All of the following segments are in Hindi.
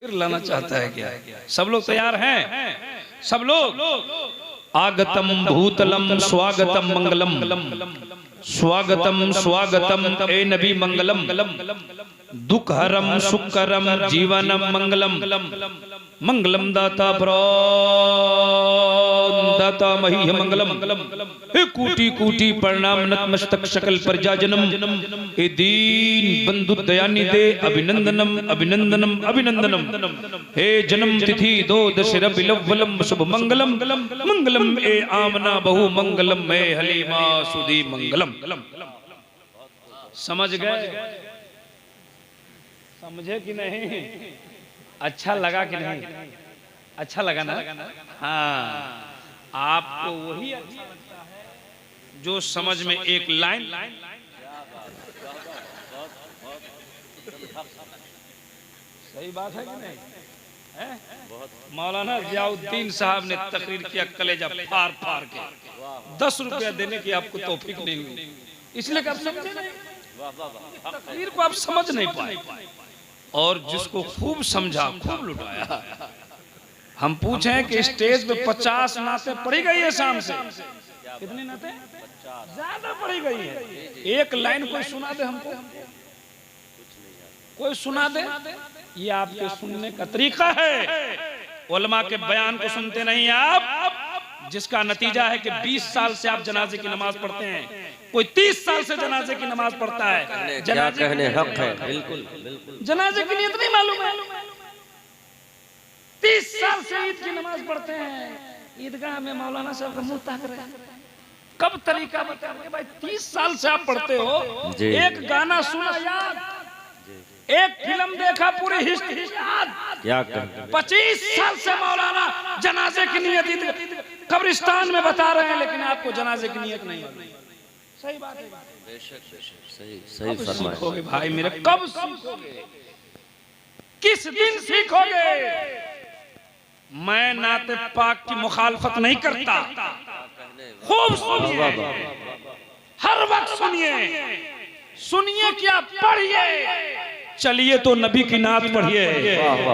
लाना चाहता है क्या? सब लोग तैयार हैं? सब लोग आगतम भूतलम स्वागतम मंगलम, स्वागतम स्वागतम ए नबी मंगलम, दुखहरम सुखकरम जीवनम मंगलम, मंगलम दाता दाता मही मंगलम, हे कोटि कोटि प्रणाम नतमस्तक सकल प्रजाजनम, हे दीन बंधु दयानि दे अभिनंदनम अभिनंदनम अभिनंदनम, हे जन्म तिथि दो दशरथ बिलवलम शुभ मंगलम, मंगलम ए आमना बहु मंगलम, मैं हलीमा सुधी मंगलम। समझ गए? समझे कि नहीं? अच्छा लगा कि नहीं? अच्छा लगा ना? हाँ, आपको वही अच्छा लगता है जो समझ में एक लाइन। सही बात है कि नहीं? मौलाना जियाउद्दीन साहब ने तकरीर किया, कलेजा फाड़ फाड़ के 10 रुपया देने की आपको तौफीक नहीं हुई, इसलिए कि आप समझे नहीं, तकरीर को आप समझ नहीं पाए, और जिसको खूब समझा खूब लुटाया। हम पूछे कि स्टेज पे 50 नाते पढ़ी गई है शाम से, कितनी नाते? ज्यादा पढ़ी गई है। एक लाइन कोई सुना दे हमको, कोई सुना दे। ये आपके सुनने का तरीका है। उलमा के बयान को सुनते नहीं आप, जिसका नतीजा है कि 20 साल से आप जनाजे की नमाज पढ़ते हैं, कोई 30 साल से जनाजे की नमाज पढ़ता है। क्या कहने हक है, बिल्कुल बिल्कुल। जनाजे की नियत नहीं मालूम है। 30 साल से ईद की नमाज पढ़ते हैं, ईदगाह में मौलाना साहब का मुंह ताक रहे हैं। कब तरीका बता रहे भाई? 30 साल से आप पढ़ते हो, एक गाना सुना याद, एक फिल्म देखा पूरी हिस्ट्री याद, क्या 25 साल से मौलाना जनाजे की नियत कब्रिस्तान में बता रहे हैं, लेकिन आपको जनाजे की नियत नहीं है। सही बात है, बेशक बेशक, सही सही फरमाया भाई मेरे। कब सीखोगे? किस दिन सीखोगे? मैं नाते पाक की मुखालफत नहीं करता, खूब सुनिए, हर वक्त सुनिए, सुनिए क्या पढ़िए। चलिए तो नबी की नात पढ़िए,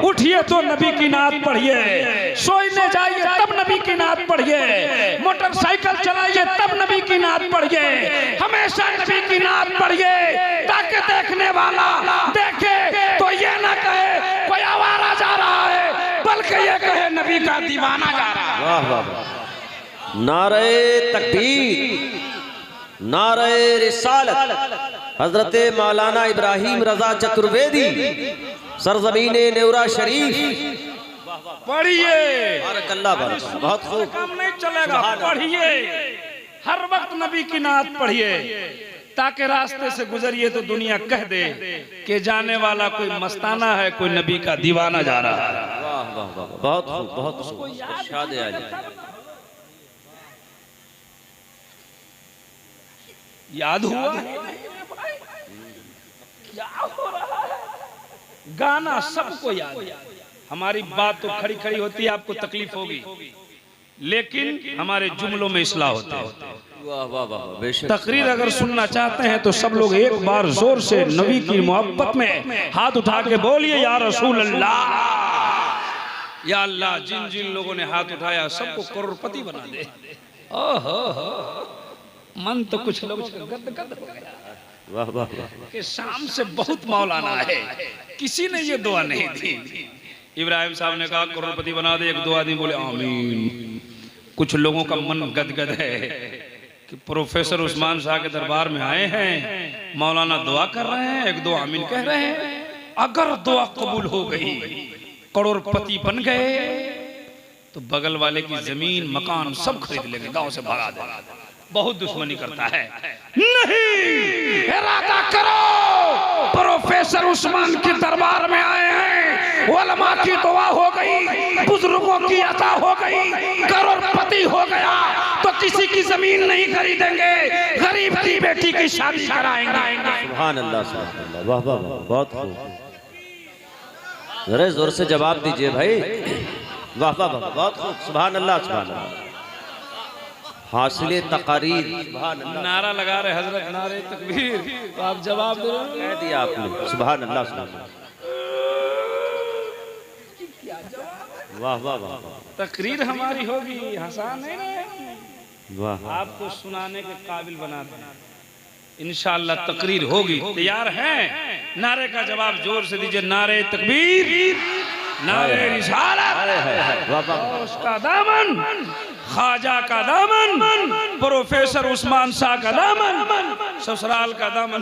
उठिए तो नबी की नात पढ़िए, सोने जाइए तब नबी की नात पढ़िए, मोटरसाइकिल चलाइए तब नबी की नात पढ़िए, हमेशा नबी की नात पढ़िए, ताकि देखने वाला देखे तो ये ना कहे कोई आवारा जा रहा है, बल्कि ये कहे नबी का दीवाना जा रहा है। वाह वाह। नारे तकबीर, नारे रिसालत, हजरत मौलाना इब्राहिम रजा चतुर्वेदी, सरजमीने नेवरा शरीफ। पढ़िए, बहुत खूब। काम नहीं चलेगा, पढ़िए, हर वक्त नबी की नात पढ़िए, ताकि रास्ते से गुजरिए तो दुनिया कह दे कि जाने वाला कोई मस्ताना है, कोई नबी का दीवाना जा रहा है। वाह वाह वाह, बहुत खूब बहुत खूब। शाद याद हुआ? क्या हो रहा है? गाना सबको याद है। हमारी बात तो खड़ी खड़ी होती है, आपको तकलीफ होगी, लेकिन हमारे जुमलों में इस्लाह होता है। वाह वाह वाह। तकरीर अगर सुनना चाहते हैं तो सब लोग एक बार जोर से नबी की मोहब्बत में हाथ उठा के बोलिए, या रसूल अल्लाह, या अल्लाह। जिन जिन लोगों ने हाथ उठाया सबको करोड़पति बना दे। ओहो, मन तो कुछ लोग गदगद हो गया। वाह वाह कि शाम से बहुत मौलाना है, किसी ने ये दुआ नहीं दी। इब्राहिम साहब ने कहा करोड़पति बना दे, एक दो आदमी बोले आमीन। कुछ लोगों का मन गदगद है कि प्रोफेसर उस्मान शाह के दरबार में आए हैं, मौलाना दुआ कर रहे हैं, एक दो आमीन कह रहे हैं। अगर दुआ कबूल हो गई, करोड़पति बन गए, तो बगल वाले की जमीन मकान सब खरीद लेंगे, गांव से भगा देंगे। बहुत दुश्मनी करता है। नहीं, इरादा करो, प्रोफेसर उस्मान के दरबार में आए हैं, उलमा की दुआ हो गई, बुजुर्गों की अता हो गई, करोड़पति हो गया, तो किसी की जमीन नहीं खरीदेंगे, गरीब की बेटी की शादी कराएंगे। सुभान अल्लाह, सुभान अल्लाह, वाह वाह वाह, बहुत खूब। जरा जोर से जवाब दीजिए भाई। वाह वाह वाह, बहुत खूब। सुभान अल्लाह, सुभान अल्लाह। हासिले तकारीर, नारा लगा रहे हजरत, नारे तकबीर, तो आप जवाब दे रहे, कह दिया आपने। सुभान अल्लाह, सुभान अल्लाह। वाह वाह वाह तकरीर हमारी होगी, हंसा नहीं रहे, वाह। आपको सुनाने के काबिल बना दें। इंशाअल्लाह तकरीर होगी। तैयार हैं? नारे का जवाब जोर से दीजिए। नारे तकबीर, नारे रिसालत, उसका दामन, ख्वाजा का दामन, प्रोफेसर उस्मान शाह का दामन, ससुराल का दामन।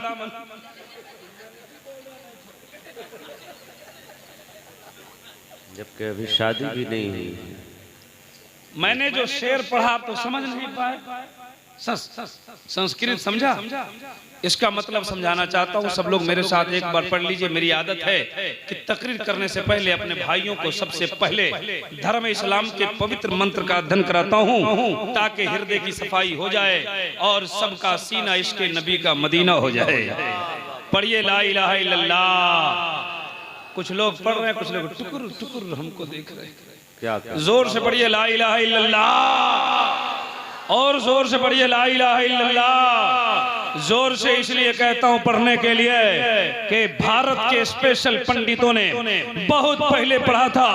जबकि अभी शादी भी नहीं हुई। मैंने जो शेर पढ़ा तो समझ नहीं पाए, संस्कृत समझा? इसका मतलब समझाना चाहता हूँ। सब लोग मेरे साथ एक बार पढ़ लीजिए। मेरी आदत है कि तकरीर करने से पहले अपने भाइयों को सबसे पहले धर्म इस्लाम के पवित्र मंत्र का अध्ययन कराता हूँ, ताकि हृदय की सफाई हो जाए और सबका सीना इश्क़ नबी का मदीना हो जाए। पढ़िए ला इलाहा इल्लल्लाह। कुछ लोग पढ़ रहे हैं, कुछ लोग टुकुर टुकुर हमको देख रहे हैं। क्या जोर से पढ़िए ला इलाहा इल्लल्लाह, और जोर से पढ़िए ला इलाहा इल्लल्लाह। जोर से इसलिए कहता हूं पढ़ने के लिए कि भारत के स्पेशल पंडितों ने बहुत पहले पढ़ा था।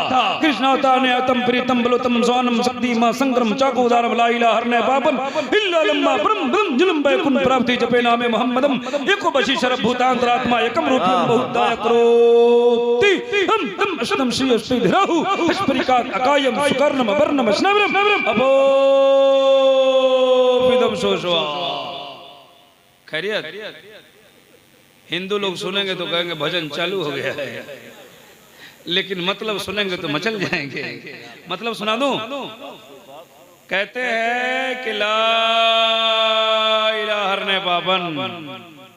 कृष्णावतार ने अतम प्रीतम बलोतम सोनम शक्ति मां संग्रम चाकू उदारम ला इलाहा हरने बाबन इल्ला लम्मा ब्रह्म ब्रह्म जन्म बैकुंठ प्राप्ति जपे नामे मोहम्मदम एको बशी शरब भूतांतरात्मा एकम रूपम बहुताय करोति हम तम अष्टम श्री अष्टि धराहु हस्परिका अकायम सुकर्णम वर्णम स्नवरम अबो विदम सोशवा। खैरियत? हिंदू लोग सुनेंगे तो कहेंगे भजन चालू हो गया है, लेकिन मतलब सुनेंगे तो मचल जाएंगे। मतलब सुना दूं? कहते हैं कि ला इलाहा हरने बाबन,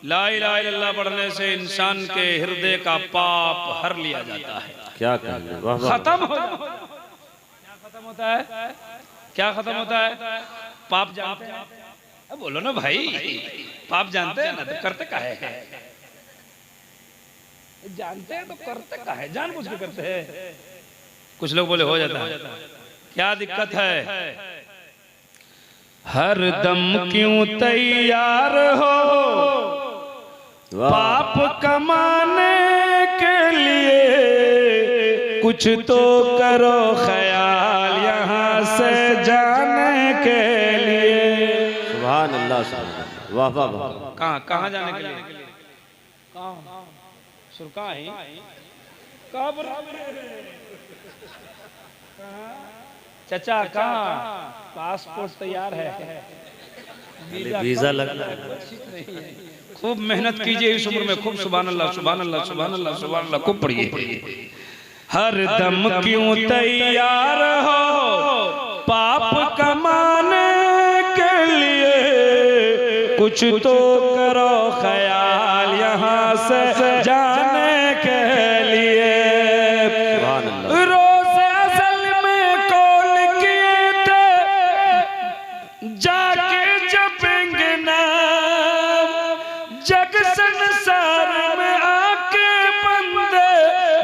ला इलाहा इल्लल्लाह पढ़ने से इंसान के हृदय का पाप हर लिया जाता है। क्या खत्म हो जाता है। क्या खत्म होता है? क्या खत्म होता है? पाप जानते हैं? अब बोलो ना भाई, पाप जानते हैं ना तो करते काहे हैं? जानते हैं तो करते काहे? जानबूझ के करते हैं। कुछ लोग बोले हो जाता है। क्या दिक्कत है? हर दम क्यों तैयार हो पाप कमाने के लिए, कुछ तो करो ख्याल यहाँ से जाने के लिए। सुभान अल्लाह, वाह वाह वाह। कहाँ जाने के लिए? कहाँ सुरका है? चाचा कहाँ? पासपोर्ट तैयार है, वीजा लगना है। खूब मेहनत कीजिए इस उम्र में, खूब सुभान अल्लाह सुभान अल्लाह सुभान अल्लाह सुभान अल्लाह खूब पढ़िए। हर दम क्यों तैयार हो पाप कमाने के लिए, कुछ तो करो ख्याल यहाँ से जाने के लिए। रोज असल में कॉल किए थे जाके जपेंगे नाम, जग संसार में आके बंदे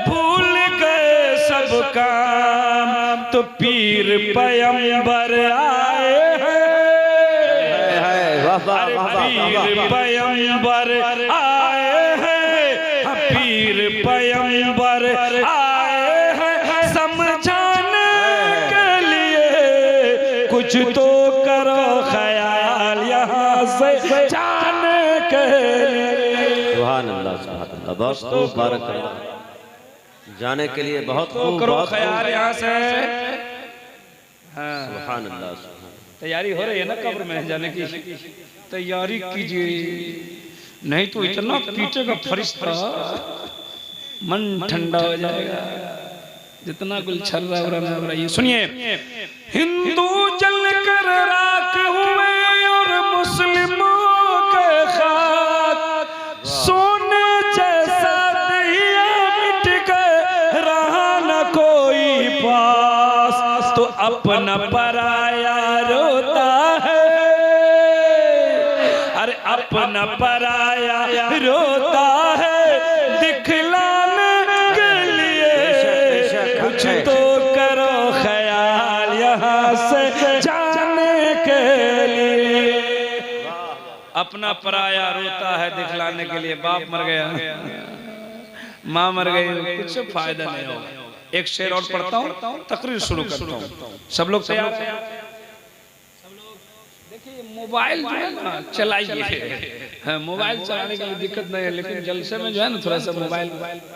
भूल गए सब काम। तो पीर पैगंबर आए हैं, पीर पैगंबर आए हैं, पीर पैगंबर आए हैं समझाने के लिए, कुछ तो करो ख्याल यहाँ से जाने के लिए। सुभान अल्लाह सुभान अल्लाह। बहुत खूब बारक अल्लाह। जाने के लिए बहुत खूब करो ख्याल यहाँ से। हाँ सुभान अल्लाह। तैयारी हो रही है ना कब्र में जाने की? तैयारी कीजिए, नहीं तो इतना पीटेगा फरिश्ता मन ठंडा हो जाएगा। जितना गुल छल रहा है। ये सुनिए, हिंदू जल कर राख हुए और मुस्लिमों के खाक, सोने जैसा दहिया मिट गए रहा न कोई पास। तो अपना पराया रोता है, अरे अपना पराया रोता है दिखलाने के लिए, कुछ तो करो ख्याल यहाँ से जाने के लिए। अपना पराया रोता है दिखलाने के लिए। बाप मर गया, माँ मर गई, कुछ फायदा नहीं होगा। एक शेर और पढ़ता हूँ, तकरीर शुरू करता हूँ। सब लोग तैयार हैं? देखिए मोबाइल जो है ना चलाइए, हाँ, मोबाइल चलाने के लिए दिक्कत नहीं है, लेकिन जलसे में जो है ना थोड़ा सा मोबाइल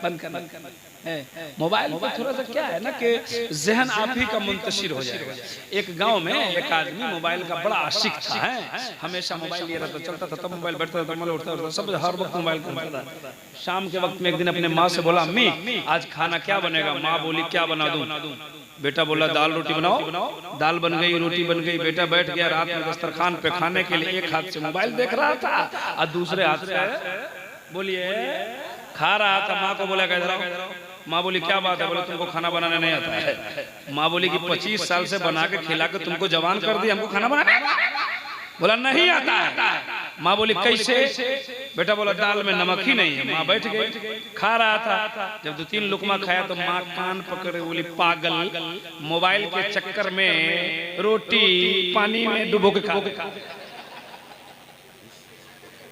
बंद करना है। मोबाइल पे थोड़ा सा क्या है ना कि जहन आप ही का मुंतशिर हो जाएगा। एक गांव में एक आदमी मोबाइल का बड़ा आशिक था, है हमेशा मोबाइल लिए रहता, चलता था तब मोबाइल, बैठता था तब उठता था, सब हर वक्त मोबाइल करता था। शाम के वक्त में एक दिन अपने माँ से बोला, अम्मी आज खाना क्या बनेगा? माँ बोली क्या बना दूं? बेटा बोला दाल रोटी बनाओ। दाल बन गई, रोटी बन गई। बेटा बैठ गया रात में दस्तरखान पे खाने के लिए, एक हाथ से मोबाइल देख रहा था और दूसरे हाथ से बोलिए खा रहा था। माँ को बोला इधर आओ। माँ बोली क्या बात है? बोले तुमको खाना बनाने नहीं आता है। माँ बोली कि 25 साल से बना के खिला के तुमको जवान कर दिया, हमको खाना बनाने? बोला नहीं आता है। माँ बोली कैसे? बेटा बोला दाल में नमक ही नहीं है। माँ बैठ गई, खा रहा था। जब 2-3 लुकमा खाया तो माँ कान पकड़े बोली पागल, मोबाइल के चक्कर में रोटी पानी में डुबो के खा।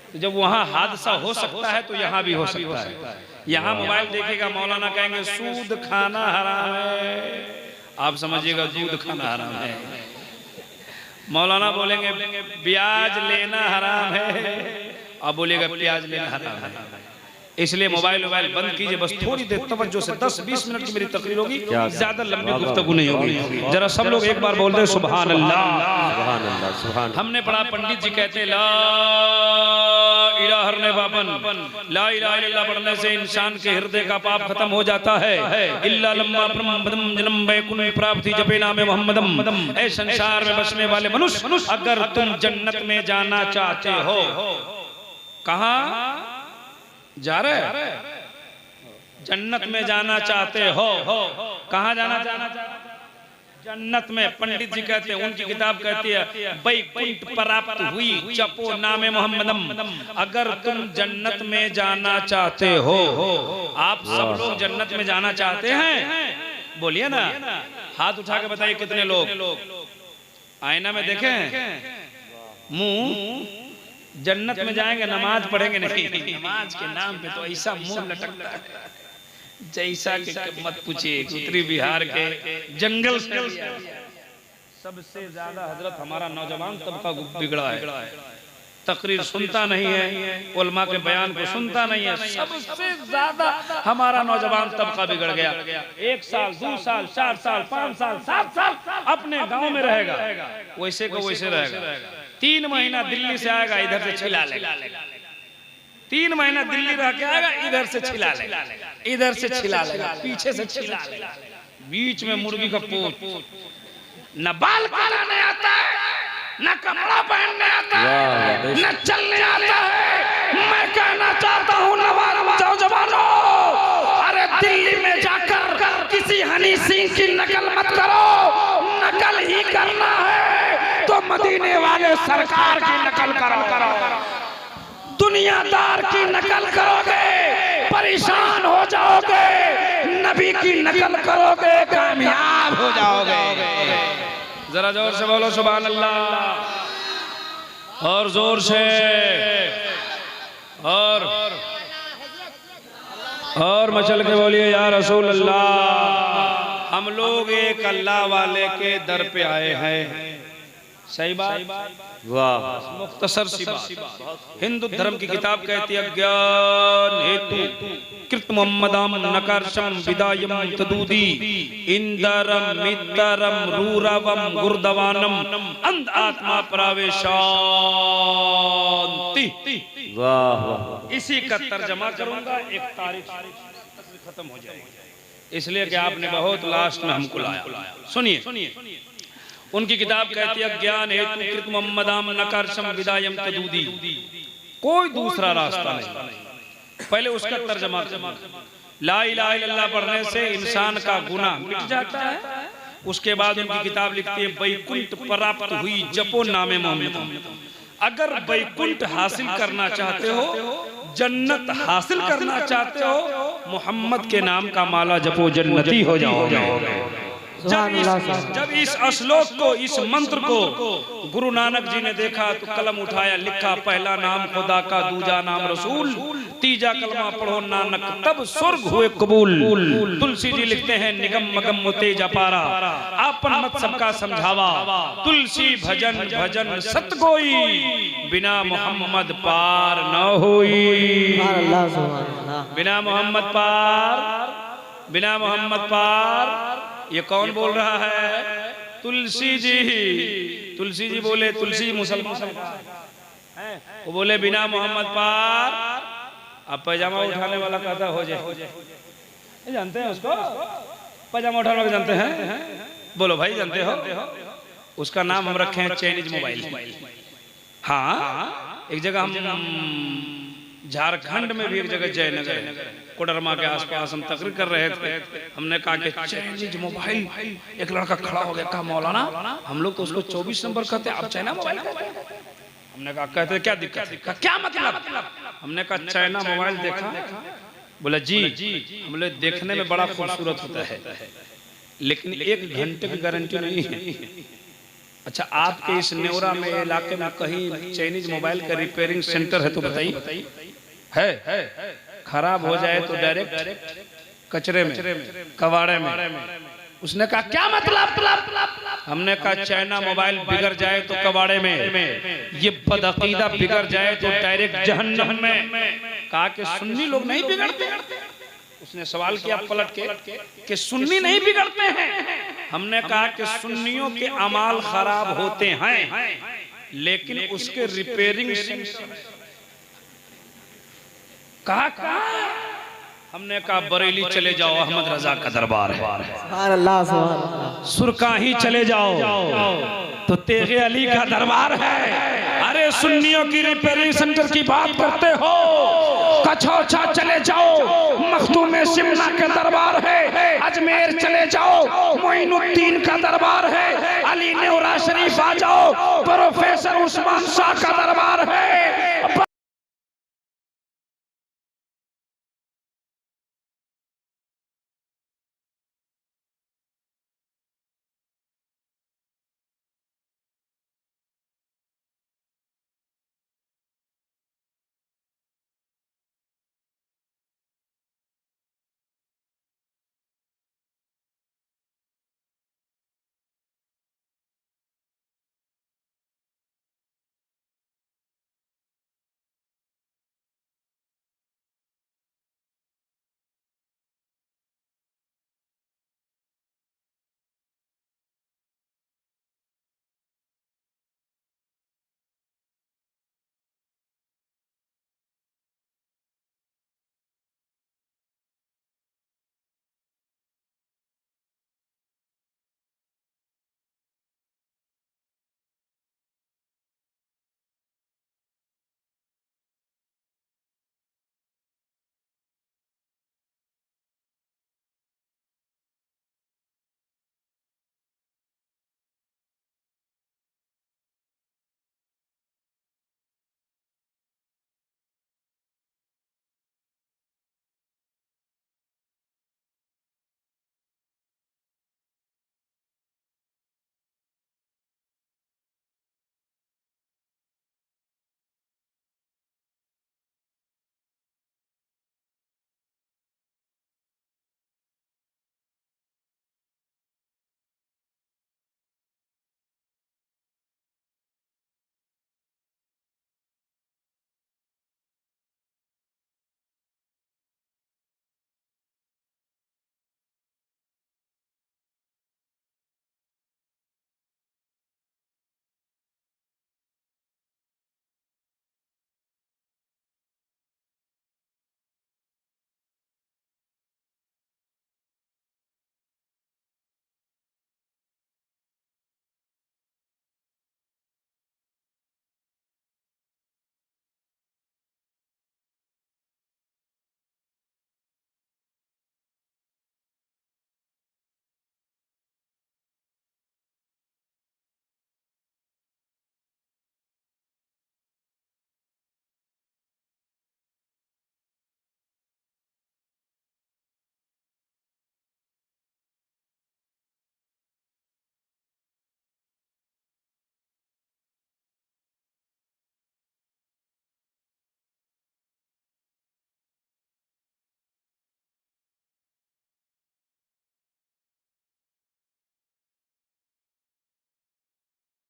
तो जब वहां हादसा हो सकता है तो यहाँ भी हो सकता है। यहाँ मोबाइल देखेगा, मौलाना कहेंगे सूद खाना हराम है, आप समझिएगा दूध खाना हराम है। मौलाना बोलेंगे ब्याज लेना हराम है, आप बोलेगा प्याज लेना हराम है। इसलिए मोबाइल बंद कीजिए। बस थोड़ी देर तवज्जो से 10-20 मिनट की मेरी तकरीर होगी, ज्यादा लंबी गुफ्तगू नहीं होगी। जरा सब लोग एक बार बोल दे सुभान अल्लाह। हमने पढ़ा, पंडित जी कहते ला इलाहा ला इलाहा इल्लल्लाह पढ़ने से इंसान के हृदय का पाप खत्म हो जाता है। इल्ला लम्मा ब्रह्मदम जन्म वैकुंठ प्राप्ति जपे नामे मोहम्मदम। ऐ संसार में बसने वाले मनुष्य, अगर तुम जन्नत में जाना चाहते हो, कहाँ जा रहे? जन्नत में जाना चाहते हो, कहाँ जाना चाहते? जन्नत में। पंडित जी कहते हैं, उनकी किताब कहती है वैकुंठ प्राप्त हुई जपो नामे मोहम्मदम। अगर तुम जन्नत में जाना चाहते हो, आप सब लोग जन्नत में जाना चाहते हैं? बोलिए ना, हाथ उठा के बताइए कितने लोग। आईना में देखें, मुंह जन्नत में जाएंगे, नमाज पढ़ेंगे नहीं। नमाज के नाम पे तो ऐसा मुंह लटकता है जैसा कि मत पूछिए। उत्तरी बिहार के जंगल से सबसे ज्यादा हजरत हमारा नौजवान तबका बिगड़ा है, तकरीर सुनता नहीं है, उलमा के बयान को सुनता नहीं है। सबसे ज्यादा हमारा नौजवान तबका बिगड़ गया। 1 साल 2 साल 4 साल 5 साल 7 साल अपने गांव में रहेगा, वैसे को वैसे रहेगा। 3 महीना दिल्ली से आएगा, इधर से छिला लेगा। 3 महीना दिल्ली रह के आएगा, इधर से छिला लेगा, इधर से छिला लेगा, पीछे से छिला लेगा, बीच में मुर्गी का पोत। न बाल काटने आता है, न कपड़ा पहनने आता है, न चलने आता है। मैं कहना चाहता हूँ नौजवानों, अरे दिल्ली में जाकर किसी हनी सिंह की नकल मत करो। नकल ही करना है तो मदीने वाले सरकार की नकल करो। दुनियादार की नकल करोगे परेशान हो जाओगे, नबी की नकल करोगे कामयाब हो जाओगे। जरा जोर से बोलो सुभान अल्लाह, और जोर से, और मचल के बोलिए या रसूल अल्लाह। हम लोग एक अल्लाह वाले के दर पे आए हैं। सही बात, वाह, मुख्तसर सी बात। हिंदू धर्म की किताब कहती है ज्ञान हेतु कृत मोहम्मदम नकर्षम विदायम तदूदी इंदरम मित्रम रूरवम गुरदवानम अंध आत्मा प्रवेशांति। वाह, इसी का तर्जमा करूंगा, एक तारीख खत्म हो जाएगी, इसलिए कि आपने बहुत लास्ट में हमको लाया। सुनिए, उनकी किताब कहती है ज्ञान हेतु कृत मोहम्मदम नकर्षम विदायम तदूदी। कोई दूसरा रास्ता नहीं। पहले उसका तर्जमा, ला इलाहा इल्लल्लाह पढ़ने से इंसान का गुनाह मिट जाता है। उसके बाद उनकी किताब लिखती है वैकुंठ प्राप्त हुई जपो नामे मोहम्मद। अगर वैकुंठ हासिल करना चाहते हो, जन्नत हासिल करना चाहते हो, मोहम्मद के नाम का माला जपो, जन्नती हो जाओगे। जब इस श्लोक को, इस मंत्र को गुरु नानक जी ने देखा तो कलम उठाया, लिखा पहला नाम खुदा का, दूजा नाम रसूल, तीजा कलमा पढ़ो नानक, तब स्वर्ग हुए कबूल। तुलसी जी लिखते हैं निगम मगम मुतेज अपारा, आपन मत सबका समझावा, तुलसी भजन भजन सत कोई, बिना मोहम्मद पार न होई। बिना मोहम्मद पार, बिना मोहम्मद पार। ये कौन बोल रहा है? तुलसी जी। तुलसी जी बोले, तुलसी मुसलमान वो बोले बिना मोहम्मद पार। अब पैजामा उठाने वाला कहता हो जाए, जानते हैं उसको? पैजामा उठाने वाला जानते हैं? बोलो भाई, जानते हो? उसका नाम हम रखे हैं चाइनीज मोबाइल। हाँ, एक जगह हम झारखंड में भी एक जगह जयनगर कोडरमा के आसपास हम तकरीर कर रहे थे। हमने कहा कि चाइनीज मोबाइल, एक लड़का खड़ा हो गया, कहा मौलाना हम लोग तो उसको 24 नंबर कहते हैं, आप चाइना मोबाइल कहते हैं। हमने कहा कहते क्या दिक्कत है? क्या मतलब? हमने कहा चाइना मोबाइल देखा? बोला जी। बोले देखने में बड़ा खूबसूरत होता है लेकिन 1 घंटे की गारंटी नहीं है। अच्छा, आपके इस नेवरा में इलाके में कहीं चाइनीज मोबाइल का रिपेयरिंग सेंटर है तो बताइए। है खराब हो जाए तो डायरेक्ट कचरे में, कबाड़े में। उसने कहा क्या मतलब? हमने कहा चाइना मोबाइल बिगड़ जाए तो कबाड़े में, ये बदअकीदा बिगड़ जाए तो डायरेक्ट जहन्नम में। कहा कि सुन्नी लोग नहीं बिगड़ते? उसने सवाल किया पलट के कि सुन्नी नहीं बिगड़ते हैं? हमने कहा कि सुन्नियों के अमाल खराब होते हैं लेकिन उसके रिपेयरिंग कहा? हमने कहा बरेली चले जाओ, अहमद रजा का दरबार है। सुरकाही चले जाओ तो तेगे अली का दरबार है। अरे सुन्नियों की रिपेयरिंग सेंटर की बात करते हो? कछौछा चले जाओ, मखदूम शिमला का दरबार है। अजमेर चले जाओ, मोइनुद्दीन का दरबार है। अली नेवरा शरीफ आ जाओ, प्रोफेसर उस्मान शाह का दरबार है।